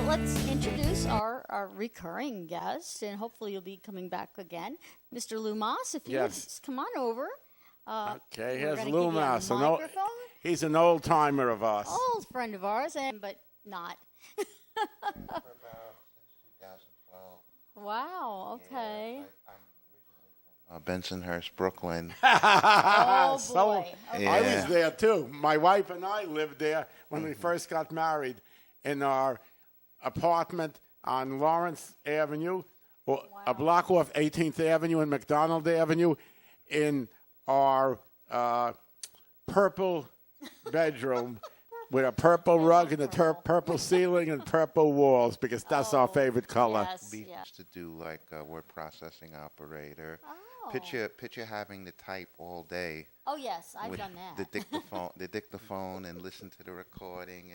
let's introduce our recurring guest, and hopefully you'll be coming back again. Mr. Lou Moss, if you would just come on over. Okay, we're here's gonna Lou give you a Moss. microphone. He's an old timer of us. Old friend of ours, but not. For about since 2012. Wow, okay. I'm originally from Bensonhurst, Brooklyn. Oh, boy. Okay. I was there, too. My wife and I lived there when we first got married in our apartment on Lawrence Avenue, a block off 18th Avenue and McDonald Avenue, in our purple bedroom with a purple rug and a purple ceiling and purple walls, because that's our favorite color. Yes, We yeah. used to do like a word processing operator. Oh. Picture having to type all day. Oh, yes, I've with done that. the dictaphone and listen to the recording,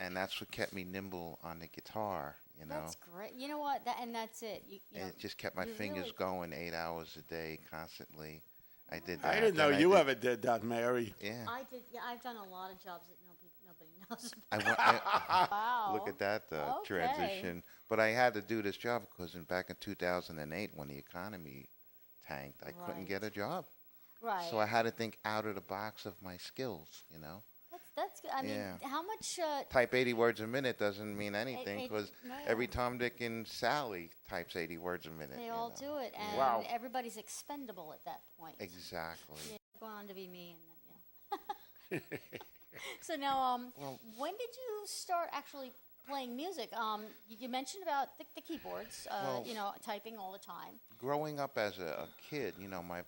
and that's what kept me nimble on the guitar. You know, That's great. You know what? That's it. You and know, it just kept my you fingers really- going 8 hours a day constantly. I did that. I didn't know Then you did- ever did that, Mary. Yeah. I did. Yeah, I've done a lot of jobs that nobody knows I, about. wa- I, Wow. Look at that Okay. transition. But I had to do this job because back in 2008, when the economy tanked, I couldn't Right. get a job. Right. So I had to think out of the box of my skills, you know. That's good. I mean, Yeah. how much? Type 80 words a minute doesn't mean anything it- because no. every Tom, Dick, and Sally types 80 words a minute. They you all know. do it, and Wow. everybody's expendable at that point. Exactly. Yeah, going on to be me, and then So now, when did you start actually playing music? You mentioned about the keyboards. Well- You know, typing all the time. Growing up as a kid, you know, my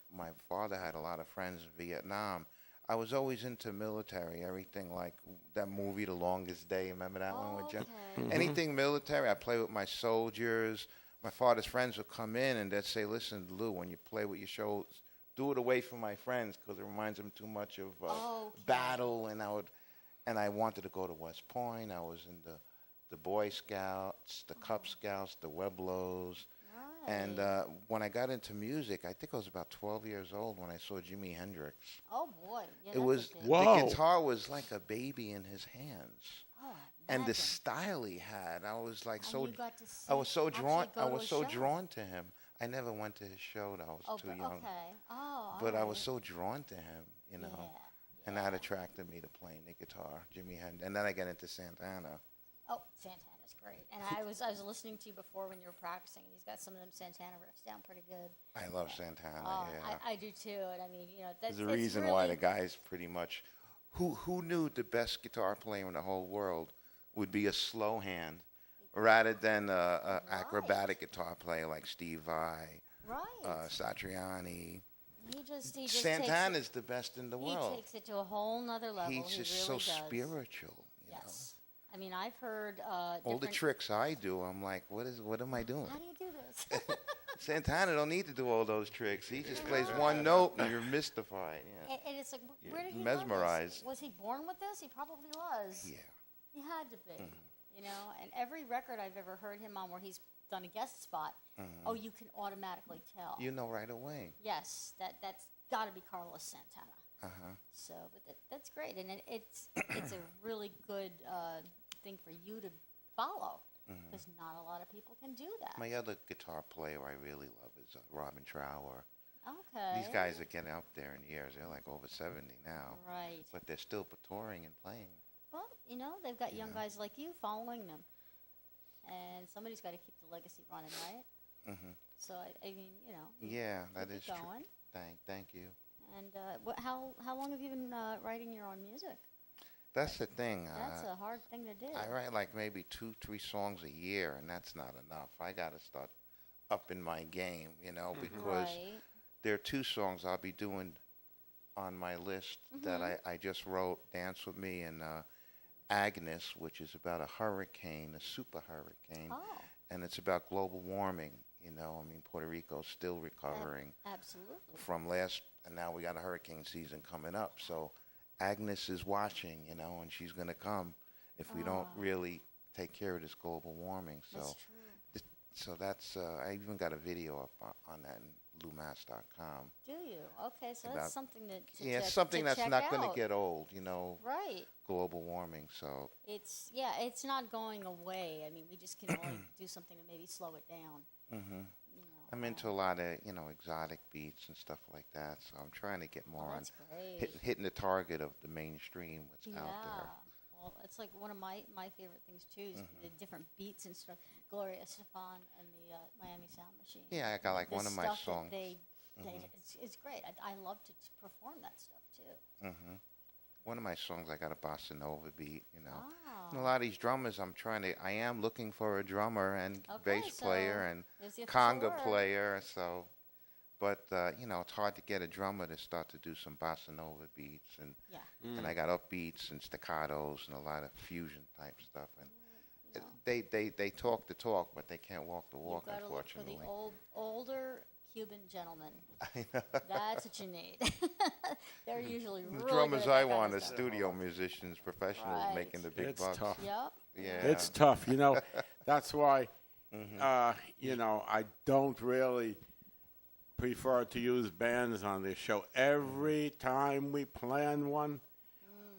father had a lot of friends in Vietnam. I was always into military, everything like that movie, The Longest Day. Remember that one with Jim? Okay. Anything military, I play with my soldiers. My father's friends would come in and they'd say, "Listen, Lou, when you play with your shows, do it away from my friends because it reminds them too much of Okay. battle." And I wanted to go to West Point. I was in the Boy Scouts, the Cub Scouts, the Weblos. And Right. when I got into music, I think I was about 12 years old when I saw Jimi Hendrix. Oh boy. Yeah, It was that's a big- Whoa. the guitar was like a baby in his hands, Oh, and the imagine. style he had, I was like And so. you got to I was so actually drawn. go I to was a so show. drawn to him. I never went to his show. I was too young, Okay. Oh. but I alright. was so drawn to him, you know, Yeah. and that attracted me to playing the guitar, Jimi Hendrix. And then I got into Santana. Oh, Santana's great. And I was listening to you before when you were practicing, and he's got some of them Santana riffs down pretty good. I love Santana. Oh, yeah. I do too. And I mean, you know, that's There's a reason why the guy's pretty much who knew the best guitar player in the whole world would be a slow hand rather than a acrobatic guitar player like Steve Vai, right. Satriani. He just Santana's the best in the he world. takes it to a whole nother level. He's He just really so does. spiritual. You Yes. I mean, I've heard know, all the different- tricks I do, I'm like, what am I doing? How do you do this? Santana don't need to do all those tricks. He just plays one note and you're mystified. Yeah. And it's like, You're where did he learn this? mesmerized. Was he born with this? He probably was. Yeah. He had to be. Mm-hmm. You know, and every record I've ever heard him on where he's done a guest spot, oh, you can automatically tell. Mm-hmm. You know right away. Yes, that's got to be Carlos Santana. Uh-huh. So, but that's great, and it's a really good thing for you to follow because not a lot of people can do that. My other guitar player I really love is Robin Trower. Okay. These guys are getting up there in years. They're like over 70 now. Right. But they're still touring and playing. Well, you know, they've got young guys like you following them, and somebody's got to keep the legacy running, right? Hmm So I mean, you know. Yeah, that keep is it true. going. Thank you. And how long have you been writing your own music? That's the thing. That's a hard thing to do. I write like maybe 2-3 songs a year, and that's not enough. I got to start upping my game, you know, because Right. there are 2 songs I'll be doing on my list that I just wrote, Dance With Me and Agnes, which is about a hurricane, a super hurricane, Oh, and it's about global warming, you know. I mean, Puerto Rico's still recovering absolutely. from last, and now we got a hurricane season coming up. So Agnes is watching, you know, and she's going to come if we don't really take care of this global warming. So That's true. So that's I even got a video up on that, and bluemass.com. Do you? Okay, so About- that's something to Yeah, check, something to that's check not going to out. get old, Right. global warming. So, It's it's not going away. I mean, we just can only do something to maybe slow it down. hmm You know, I'm into a lot of, exotic beats and stuff like that. So I'm trying to get more on that's great. hitting the target of the mainstream, what's out there. Well, it's like one of my favorite things too is the different beats and stuff. Gloria Estefan and the Miami Sound Machine. Yeah, I got like The one of my stuff that songs. it's great. I love to perform that stuff too. One of my songs, I got a bossa nova beat. Wow. And a lot of these drummers, I am looking for a drummer and Okay, bass player and there's the official conga word. player. So, but it's hard to get a drummer to start to do some bossa nova beats, and Yeah. and I got upbeats and staccatos and a lot of fusion type stuff. And You know, they talk the talk, but they can't walk the walk, you've got to look for unfortunately. the older Cuban gentlemen. I know. That's what you need. They're usually The really drummers good at I that kind want of are stuff. studio musicians, professionals Right. making the big It's bucks. tough. Yep. Yeah. It's tough. That's why, I don't really prefer to use bands on this show. Every time we plan one,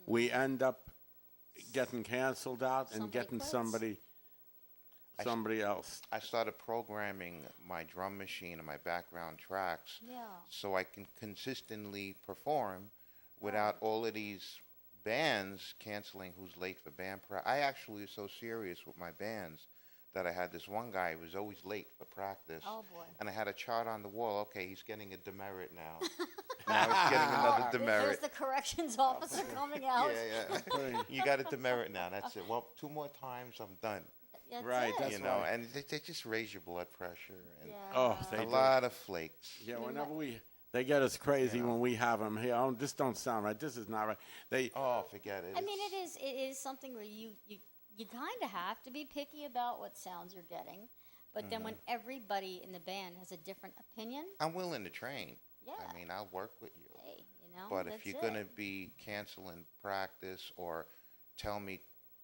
we end up getting canceled out and Somebody getting quits. somebody else. I started programming my drum machine and my background tracks Yeah. so I can consistently perform without all of these bands canceling who's late for band practice. I actually was so serious with my bands that I had this one guy who was always late for practice. Oh, boy. And I had a chart on the wall. Okay, he's getting a demerit now. Now he's getting another There's demerit. the corrections officer coming out. Yeah. You got a demerit now. That's it. Well, 2 more times, I'm done. That's Right, it. that's You know, why. and they just raise your blood pressure and Yeah. Oh, a they do. lot of flakes. Yeah, whenever they get us crazy Yeah. when we have them here. Oh, this don't sound right. This is not right. Oh, forget it. I mean, it is something where you kind of have to be picky about what sounds you're getting, but then when everybody in the band has a different opinion, I'm willing to train. yeah, I mean, I'll work with you. hey, But that's if you're it. going to be canceling practice or tell me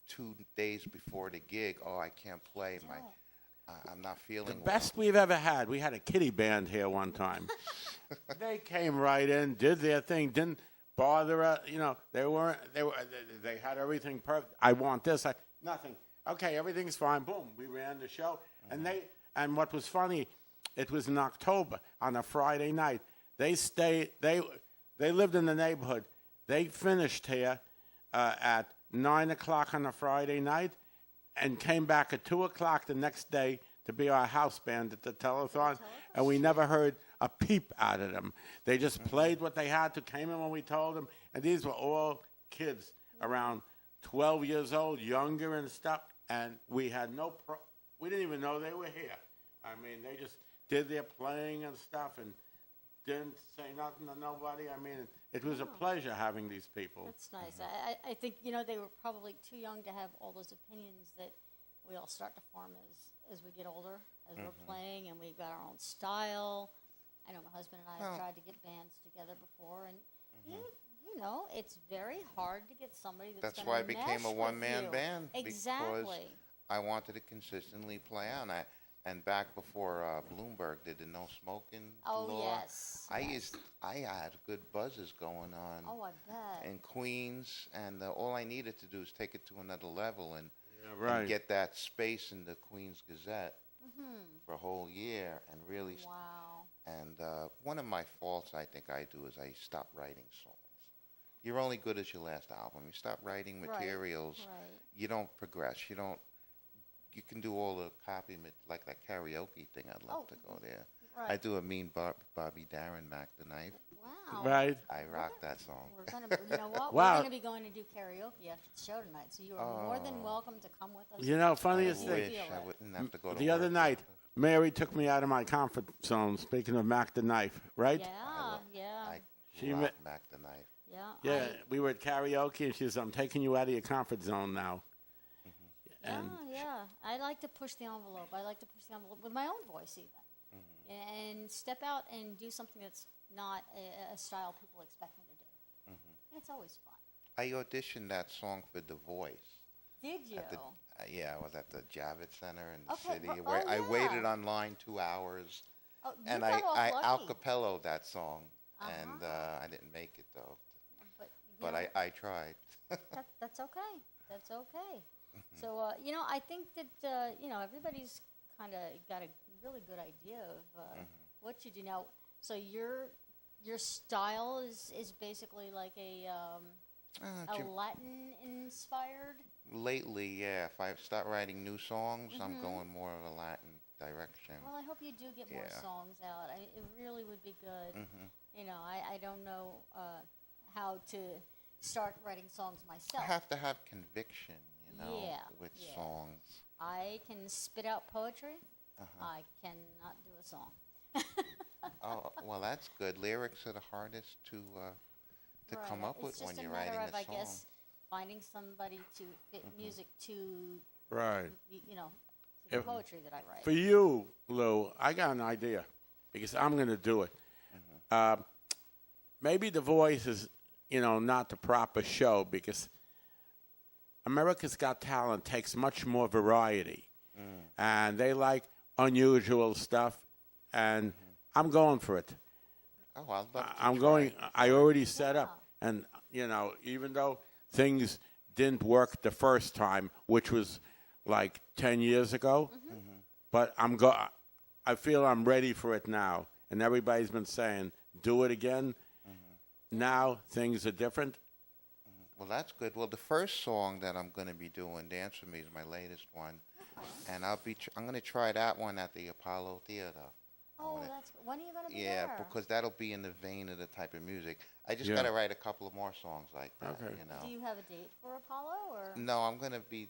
2 days before the gig, oh, I can't play, I'm not feeling The well. best we've ever had. We had a kiddie band here one time. They came right in, did their thing, didn't bother us. They had everything perfect. I want this. Nothing. Okay, everything's fine. Boom, we ran the show, and what was funny, it was in October on a Friday night. They lived in the neighborhood. They finished here at 9:00 on a Friday night, and came back at 2:00 the next day to be our house band at the telethon, and we never heard a peep out of them. They just played what they had to, came in when we told them, and these were all kids around 12 years old, younger and stuff, and we had we didn't even know they were here. I mean, they just did their playing and stuff and didn't say nothing to nobody. I mean, it was a pleasure having these people. That's nice. I think they were probably too young to have all those opinions that we all start to form as we get older, as we're playing, and we've got our own style. I know my husband and I have tried to get bands together before, and it's very hard to get somebody that's That's gonna why I became mesh a with one-man you. band. Exactly. Because I wanted to consistently play on. And back before Bloomberg did the no smoking Oh, law, yes. I had good buzzes going on Oh, I bet. in Queens, and all I needed to do is take it to another level and Right. get that space in the Queens Gazette for a whole year and really. Wow. And one of my faults I think I do is I stop writing songs. You're only good as your last album. You stop writing materials, Right. you don't progress. You can do all the copy like that karaoke thing. I'd love to go there. Right. I do a mean Bobby Darin, Mac the Knife. Wow. Right. I rock that song. We're gonna, you know what? Wow. We're gonna be going to do karaoke after the show tonight, so you are more than welcome to come with us. Funniest I thing. wish I wouldn't have to go to The other work. night, Mary took me out of my comfort zone. Speaking of Mac the Knife, right? Yeah, yeah, I She rock ma- Mac the Knife. yeah. Yeah, we were at karaoke, and she says, "I'm taking you out of your comfort zone now." And Yeah. I like to push the envelope. I like to push the envelope with my own voice, even, and step out and do something that's not a style people expect me to do. And it's always fun. I auditioned that song for The Voice. Did you? Yeah, I was at the Javits Center in the Okay, city. oh, I waited yeah. online 2 hours. Oh, you and got off I lucky. acapello'd that song, and Uh-huh. I didn't make it though. But, But I tried. that's okay. That's okay. So, I think that, everybody's kind of got a really good idea of what you do now. So your style is basically like a Jim- Latin inspired. Lately, yeah, if I start writing new songs, I'm going more of a Latin direction. Well, I hope you do get more Yeah. songs out. It really would be good. Hmm I don't know how to start writing songs I myself. have to have conviction, Yeah, with yeah. songs. I can spit out poetry. Uh-huh. I cannot do a song. Oh, well, that's good. Lyrics are the hardest to Right, come up with it's just when a you're matter writing of, a I song. guess, finding somebody to fit music to, Right. to the If- poetry that I write. For you, Lou, I got an idea because I'm going to do it. Maybe The Voice is, not the proper show because America's Got Talent takes much more variety, and they like unusual stuff, and I'm going for it. Oh, I'd love to I'm try. going. I already set up, and even though things didn't work the first time, which was like 10 years ago, but I feel I'm ready for it now, and everybody's been saying, "Do it again." Now things are different. Well, that's good. Well, the first song that I'm going to be doing, "Dance with Me," is my latest one, and I'm going to try that one at the Apollo Theater. Oh, when are you going to be Yeah, there? because that'll be in the vein of the type of music. I just Yeah. got to write a couple of more songs like that. Okay. Do you have a date for Apollo or? No, I'm going to be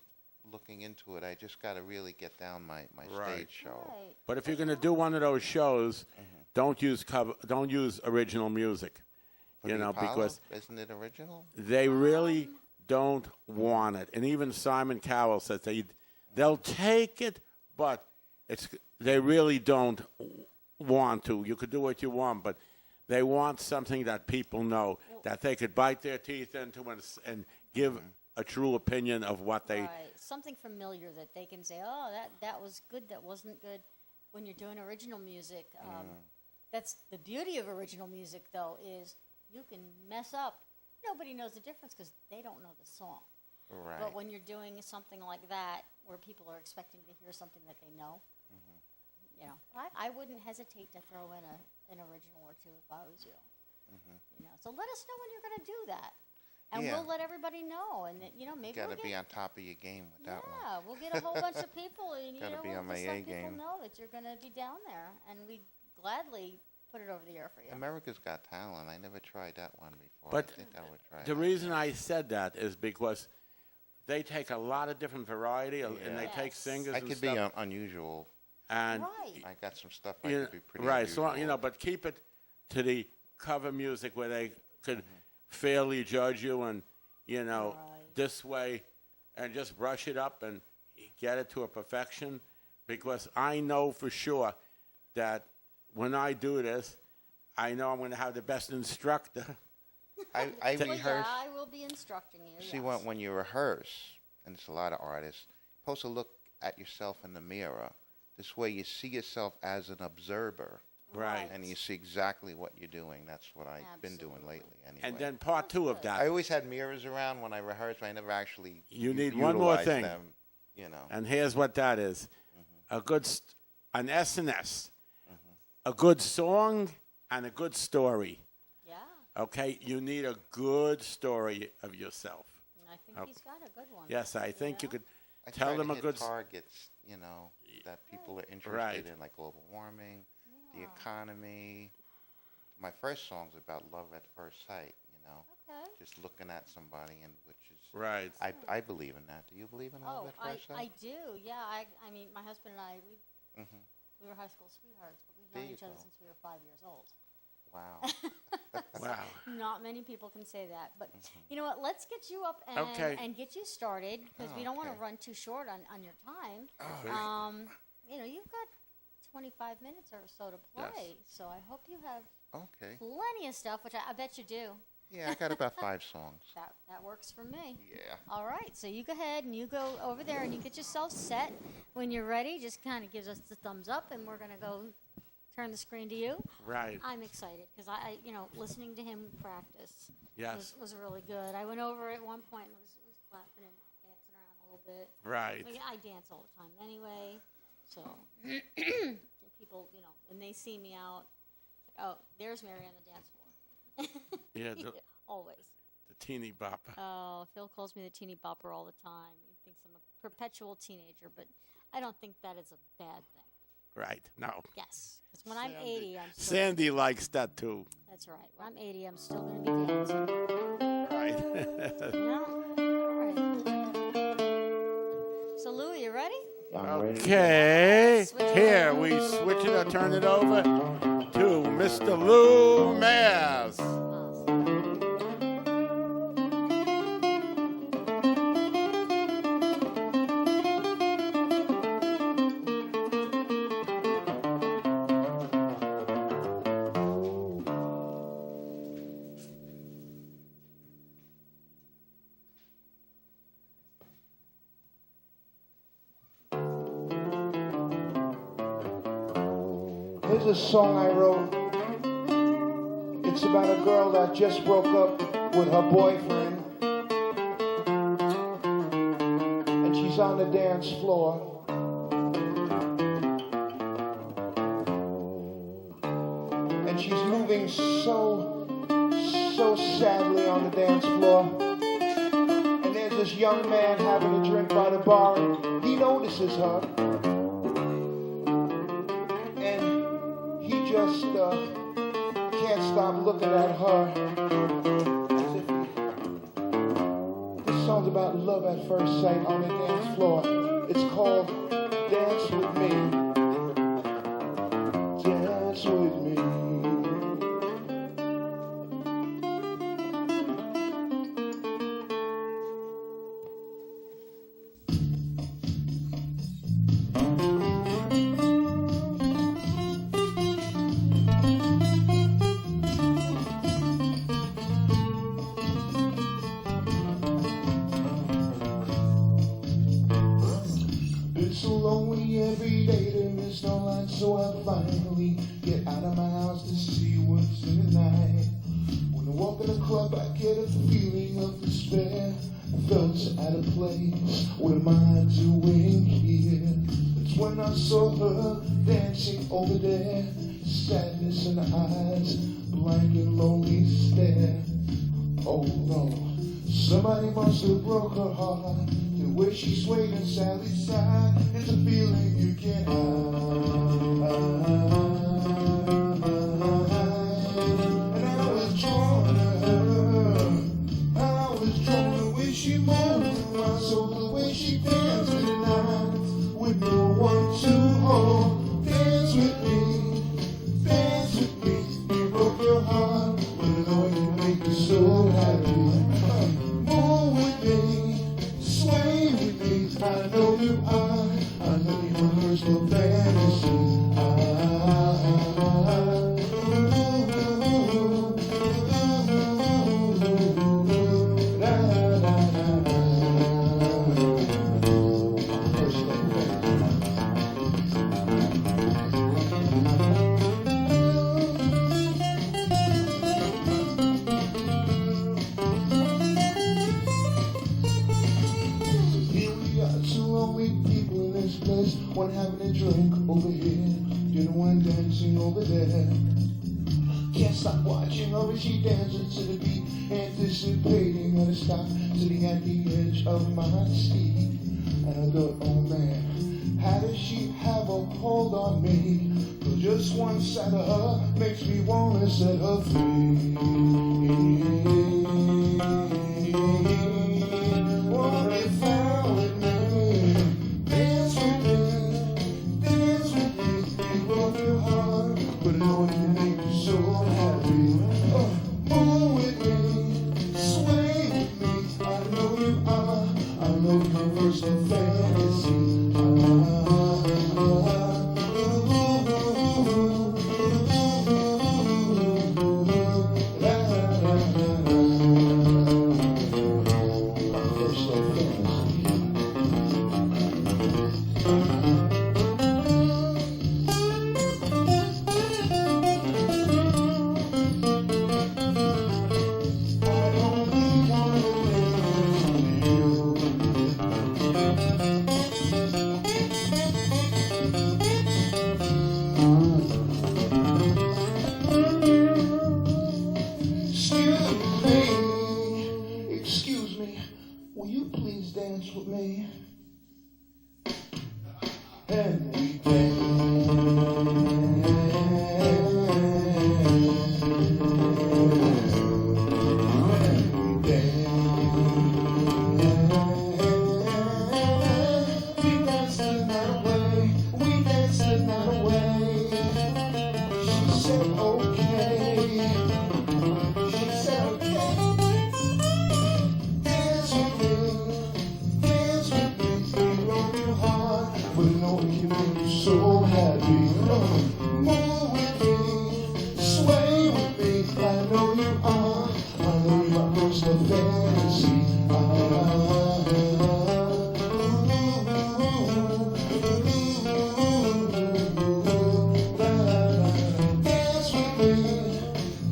looking into it. I just got to really get down my Right. stage show. Right. But if you're going to do one of those shows, don't use original music. For the Apollo? Because Isn't it original? they really don't want it. And even Simon Cowell says they'll take it, but they really don't want to. You could do what you want, but they want something that people know that they could bite their teeth into and give a true opinion of what they. Right. Something familiar that they can say, oh, that was good, that wasn't good. When you're doing original music, that's the beauty of original music, though, is you can mess up. Nobody knows the difference because they don't know the song. Right. But when you're doing something like that, where people are expecting to hear something that they know, I wouldn't hesitate to throw in an original or two if I was you. So let us know when you're going to do that, and Yeah. we'll let everybody know. And maybe Got we'll to get be on top of your game with that one. yeah, we'll get a whole bunch of people, and Gotta be on my just A let people game. know that you're going to be down there, and we gladly put it over the air for you. America's Got Talent. I never tried that one before. But I think I would try The that. reason I said that is because they take a lot of different variety, and they Yeah. take Yes. singers I and could stuff. be unusual. And Right. I got some stuff I you could be pretty right, so unusual. but keep it to the cover music where they could fairly judge you, and Right. this way, and just brush it up and get it to a perfection. Because I know for sure that when I do this, I know I'm going to have the best instructor. I Well, rehearse. yeah, I will be instructing you. See, yes. when you rehearse, and it's a lot of artists, you're supposed to look at yourself in the mirror. This way you see yourself as an observer, Right. and you see exactly what you're doing. That's what I've been doing Absolutely. lately anyway. And then part two of I that, always had mirrors around when I rehearsed, but I never actually You need one more utilized thing. them, and here's what that is: an S&S, a good song, and a good story. Yeah, Okay, you need a good story of yourself. and I think Okay. he's got a good one. Yes, I think you Yeah. could I tell try them to a hit good. targets, that people are interested Right. in, like global warming, the Yeah. economy. My first song's about love at first sight, Okay. just looking at somebody, and which is Right. I believe in that. Do you believe in love Oh, at I first sight? do. Yeah, I mean, my husband and I, Mhm. we were high school sweethearts, but we've There known you each other go. since we were 5 years old. Wow. Wow. Not many people can say that, but you know what? Let's get you up and, Okay. and get you started because we don't want to Okay. run too short on your time. Oh. You've got 25 minutes or so to play, so I hope you have Okay. plenty of stuff, which I bet you do. Yeah, I got about 5 songs. That works for me. Yeah. All right, so you go ahead and you go over there and you get yourself set. When you're ready, just kind of gives us the thumbs up, and we're gonna go turn the screen to you. Right. I'm excited because listening to him practice Yes. was really good. I went over at one point and was clapping and dancing around a little bit. Right. But, I dance all the time anyway, so people, and they see me out. Oh, there's Mary on the dance floor. Yeah. Always. The teeny bopper. Oh, Phil calls me the teeny bopper all the time. He thinks I'm a perpetual teenager, but I don't think that is a bad thing. Right. No. Yes, because when I'm 80, I'm still. Sandy likes that too. That's right. When I'm 80, I'm still going to be dancing. Right. Yeah. All right. So, Louie, you ready? Okay. Here we switch it or turn it over to Mr. Lou Mares. Here's a song I wrote. It's about a girl that just broke up with her boyfriend. And she's on the dance floor. And she's moving so sadly on the dance floor. And there's this young man having a drink by the bar. And he notices her. Just can't stop looking at her. This song's about love at first sight on the dance floor. It's called Dance With Me. Dance with me. So I finally get out of my house to see what's in the night. When I walk in the club, I get a feeling of despair. I felt out of place. What am I doing here? It's when I saw her dancing over there. Sadness in her eyes, blank and lonely stare. Oh no, somebody must have broke her heart. The way she swayed and sadly sighed is a feeling you can't hide. And I was drawn to her. I was drawn to the way she moved my soul, the way she danced at night with no one to hold. Dance with me, dance with me. You broke your heart, but I know it can make you so happy. Move with me, sway with me. I know you are. I know you are first of fantasy. One having a drink over here, the other one dancing over there. Can't stop watching her as she dances to the beat, anticipating her to stop, sitting at the edge of my seat. And I thought, oh man, how does she have a hold on me? 'Cause just one side of her makes me wanna set her free. What if I with me? But I know it can make you so happy. Move with me, sway with me. I know you are. I know you're first in fantasy. will you please dance with me? And we so happy. Move with me, sway with me. I know you are. I know you're my personal fantasy.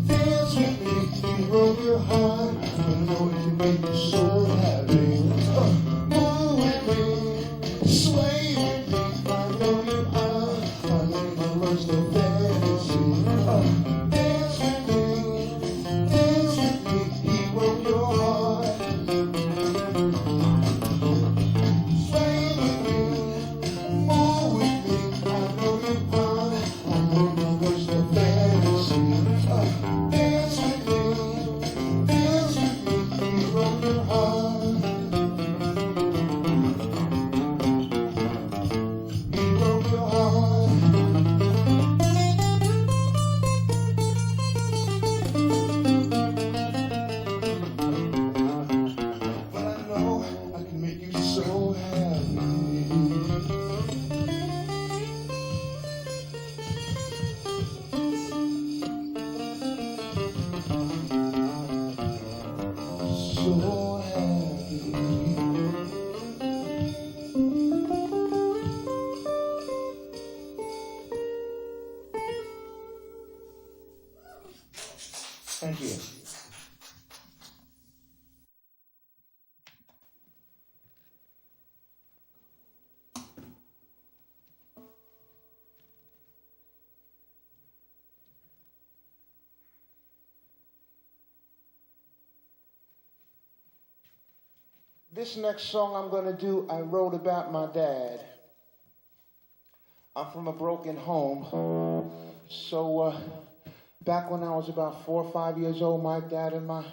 Dance with me, you broke your heart. I know it can make you so happy. Move with me, sway with me. I know you are. I know you're my personal fantasy. Dance with me, he broke your heart. Sway with me, move with me. I know you are. I know you're my personal fantasy. Dance with me, he broke your heart. He broke your heart. But I know I can make you so happy. So happy. Thank you. This next song I'm going to do, I wrote about my dad. I'm from a broken home. So back when I was about 4 or 5 years old, my dad and my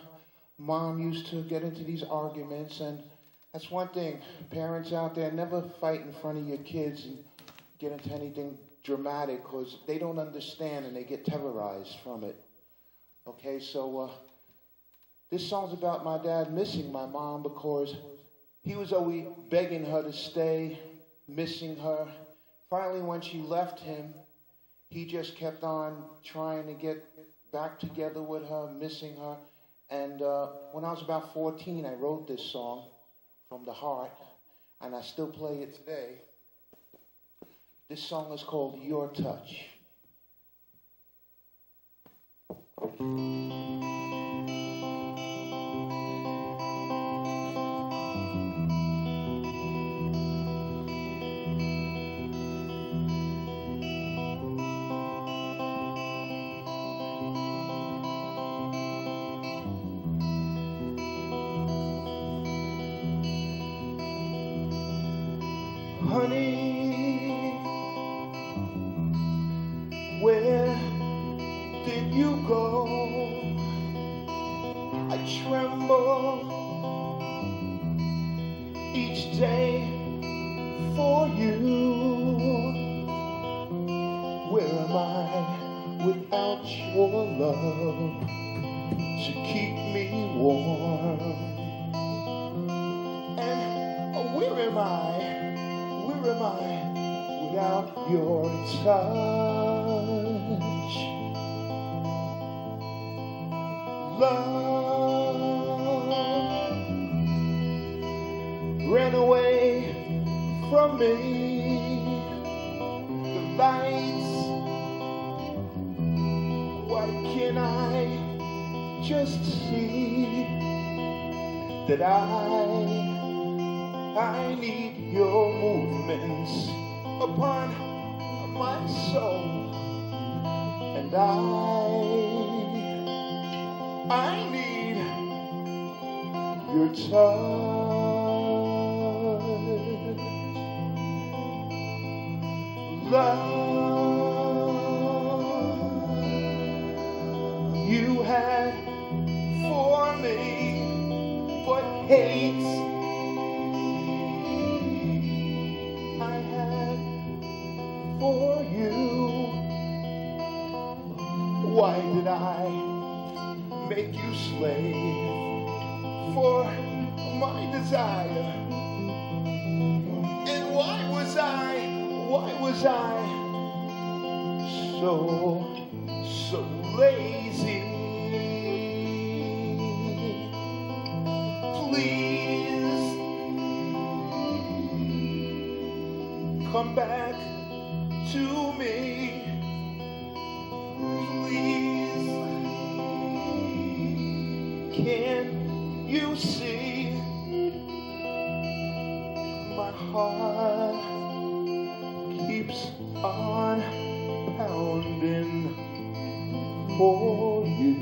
mom used to get into these arguments. And that's one thing, parents out there, never fight in front of your kids and get into anything dramatic, because they don't understand and they get terrorized from it. Okay, so this song's about my dad missing my mom, because he was always begging her to stay, missing her. Finally, when she left him, he just kept on trying to get back together with her, missing her. And when I was about 14, I wrote this song from the heart, and I still play it today. This song is called Your Touch. Honey, where did you go? I tremble each day for you. Where am I without your love to keep me warm? And where am I? Where am I without your touch? Love ran away from me. The lights, why can't I just see that I need your movements upon my soul, and I need your touch. love you had for me, but hate I had for you. Why did I make you slave for my desire? And why was I so lazy? Please come back to me. Please, can't you see my heart keeps on pounding for you?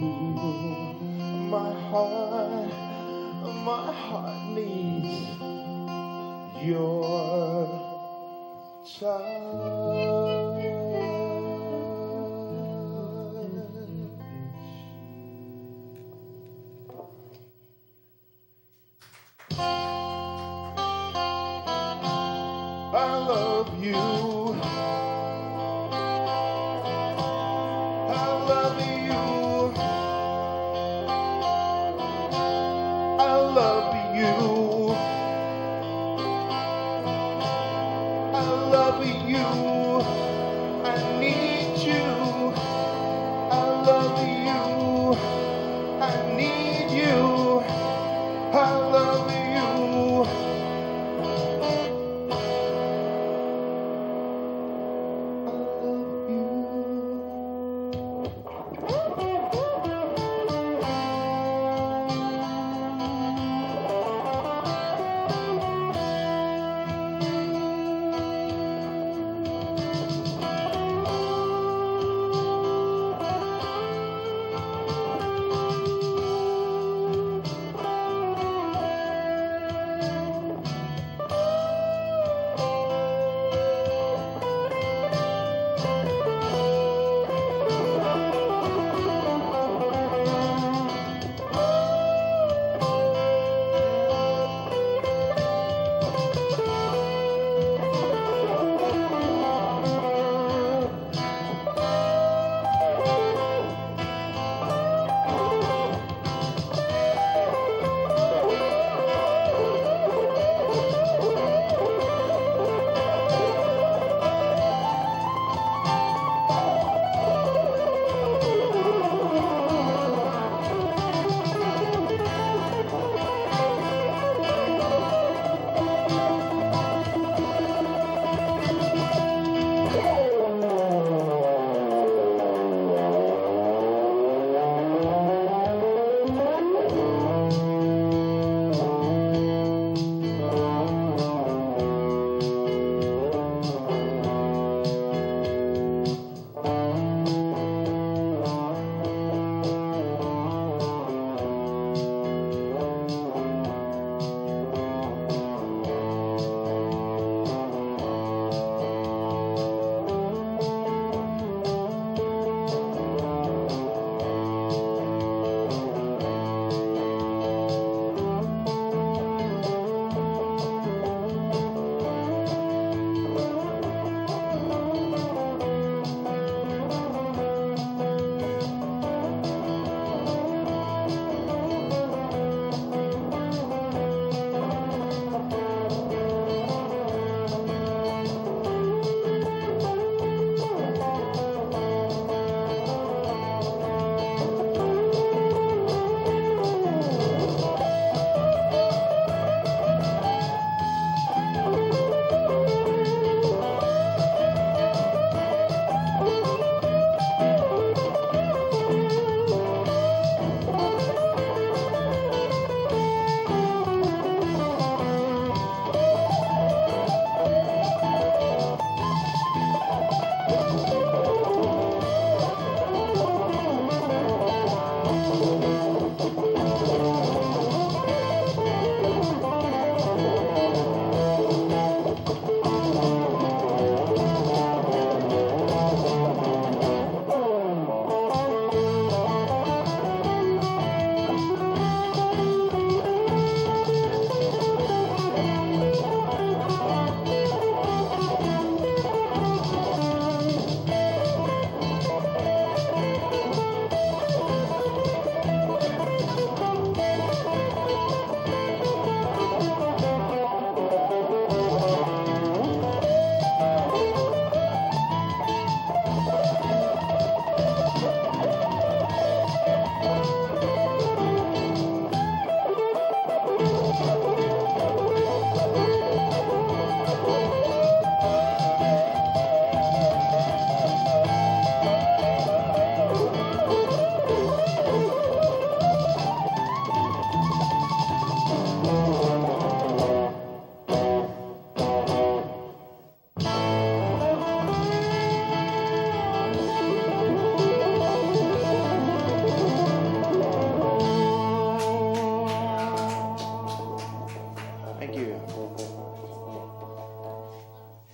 My heart needs your touch. I love you. I love you. I love you. I love you. I need you. I love you. I need you. I love you.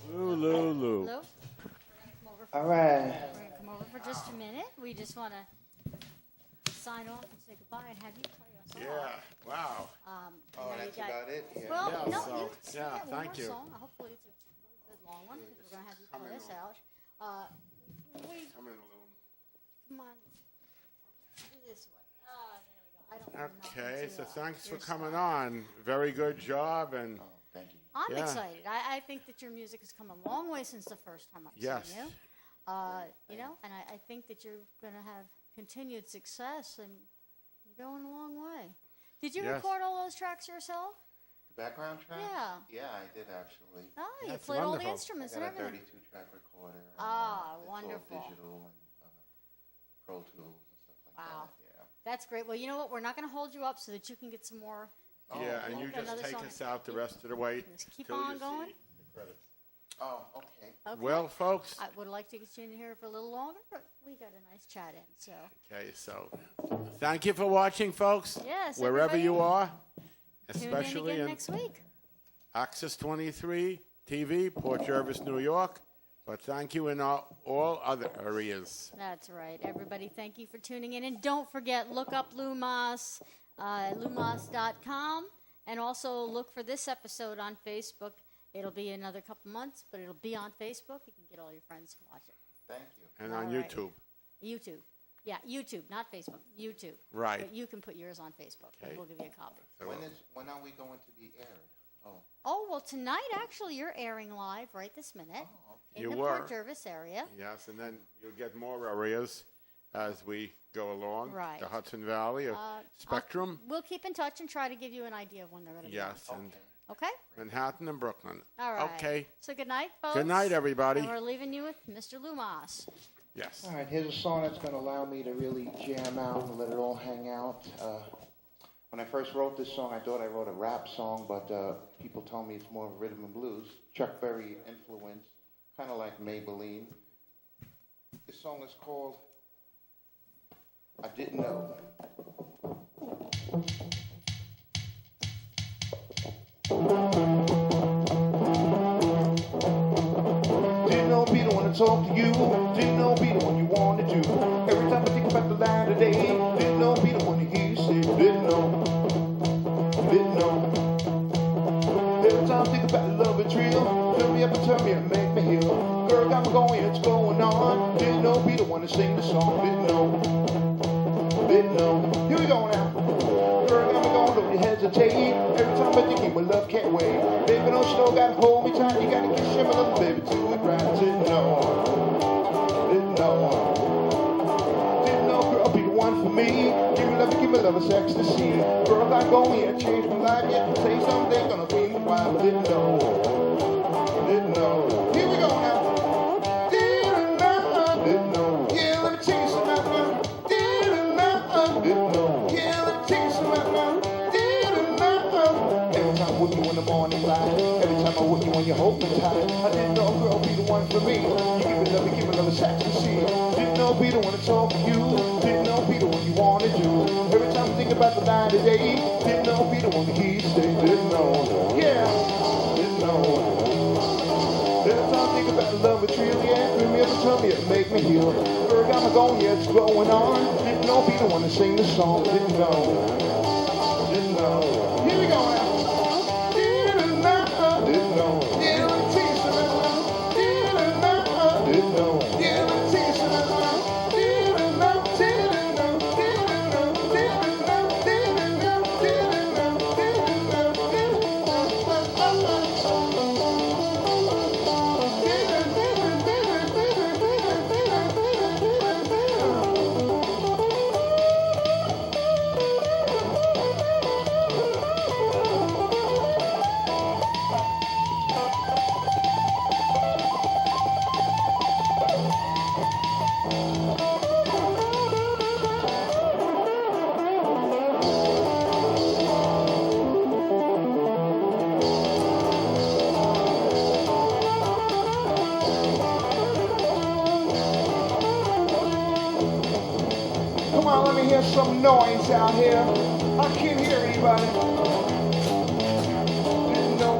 Lou. Lou? All right. We're going to come over for just a minute. We just want to sign off and say goodbye and have you play us off. Yeah, wow. Oh, that's about it? Yeah. Well, Yeah, no, so, you yeah, got one thank more you. song. Hopefully it's a really good long one because we're going to have you play us out. Come in, Lou. Come on. This way. There we go. I don't wanna knock Okay, into, so thanks for your coming spot. on. Very good job, and Oh, thank you. I'm Yeah. excited. I think that your music has come a long way since the first time I've Yes. seen you. You know, and I think that you're going to have continued success and you're going a long way. Did you Yes. record all those tracks yourself? The background track? Yeah. Yeah, I did actually. Oh, you That's played all the wonderful. I instruments got and a everything. 32-track recorder. And, Ah, it's wonderful. all digital and Pro Tools and stuff like Wow. that. Yeah. That's great. Well, you know what? We're not going to hold you up so that you can get some more. yeah, and okay. you just Another take song. us out the rest of the way. Just keep till on you going. see the credits. Oh, okay. Okay. Well, folks, I would like to get you in here for a little longer, but we got a nice chat in. So, okay, so thank you for watching, folks. yes. Wherever everybody you are, tune in especially again in next week. Access 23 TV, Port Jervis, New York. But thank you in all other areas. That's right. Everybody, thank you for tuning in. And don't forget, look up Lou Mas, lumas.com. And also look for this episode on Facebook. It'll be another couple months, but it'll be on Facebook. You can get all your friends to watch it. Thank you. And All on right. YouTube. YouTube. Yeah, YouTube, not Facebook. YouTube. Right. But you can put yours on Facebook, and Okay. we'll give you a copy. So, When are we going to be aired? Oh, Oh, well, tonight, actually, you're airing live right this minute in You the were. Port Jervis area. yes, and then you'll get more areas as we go along. Right. The Hudson Valley, Spectrum. We'll keep in touch and try to give you an idea of when they're going to Yes, be on. and Okay? Manhattan and Brooklyn. All right. Okay. So good night, folks. Good night, everybody. And we're leaving you with Mr. Lou Mas. Yes. All right, here's a song that's going to allow me to really jam out and let it all hang out. When I first wrote this song, I thought I wrote a rap song, but people told me it's more of rhythm and blues. Chuck Berry influence, kind of like Maybelline. This song is called I Didn't Know. Didn't know be the one to talk to you. Didn't know be the one you want to do. Every time I think about the line today, didn't know be the one to hear you say. Didn't know. Didn't know. Every time I think about the love and drill, fill me up and turn me and make me heal. Girl got me going, it's going on. Didn't know be the one to sing the song. Didn't know. Didn't know. Here we go now. Girl got me going, don't you hesitate. Every time I think you, my love can't wait. Baby, don't you know, gotta hold me tight. You gotta kiss him a little baby, do it right. Didn't know. Didn't know. Didn't know, girl, be the one for me. Give me love, it's ecstasy. Girl, got going, yeah, changed my life. Yeah, say someday gonna be my wife. Didn't know. Didn't know. Here we go now. Didn't know. Didn't know. Yeah, let me tell you something now. Didn't know. Didn't know. Yeah, let me tell you something now. Didn't know. Every time I'm with you in the morning light. Every time I'm with you when you hold me tight. I didn't know, girl, be the one for me. You give me love, it's ecstasy. Didn't know, be the one to talk to you. Didn't know, be the one you want to do. Every time I think about the night of day. Didn't know, be the one that he stay. Didn't know. Yeah. Didn't know. Every time I think about the love it's really yeah, fill me up and tell me it make me heal. Girl got me going, yeah, it's going on. Didn't know, be the one to sing the song. Didn't know. Didn't know. Here we go now. Didn't know. Didn't know. Yeah, let me tell you something. Didn't know. Didn't know. Yeah, let me tell you something. Didn't know. Didn't know. Didn't know. Didn't know. Didn't know. Didn't know. Didn't know. Come on, let me hear some noise out here. I can't hear anybody. Didn't know.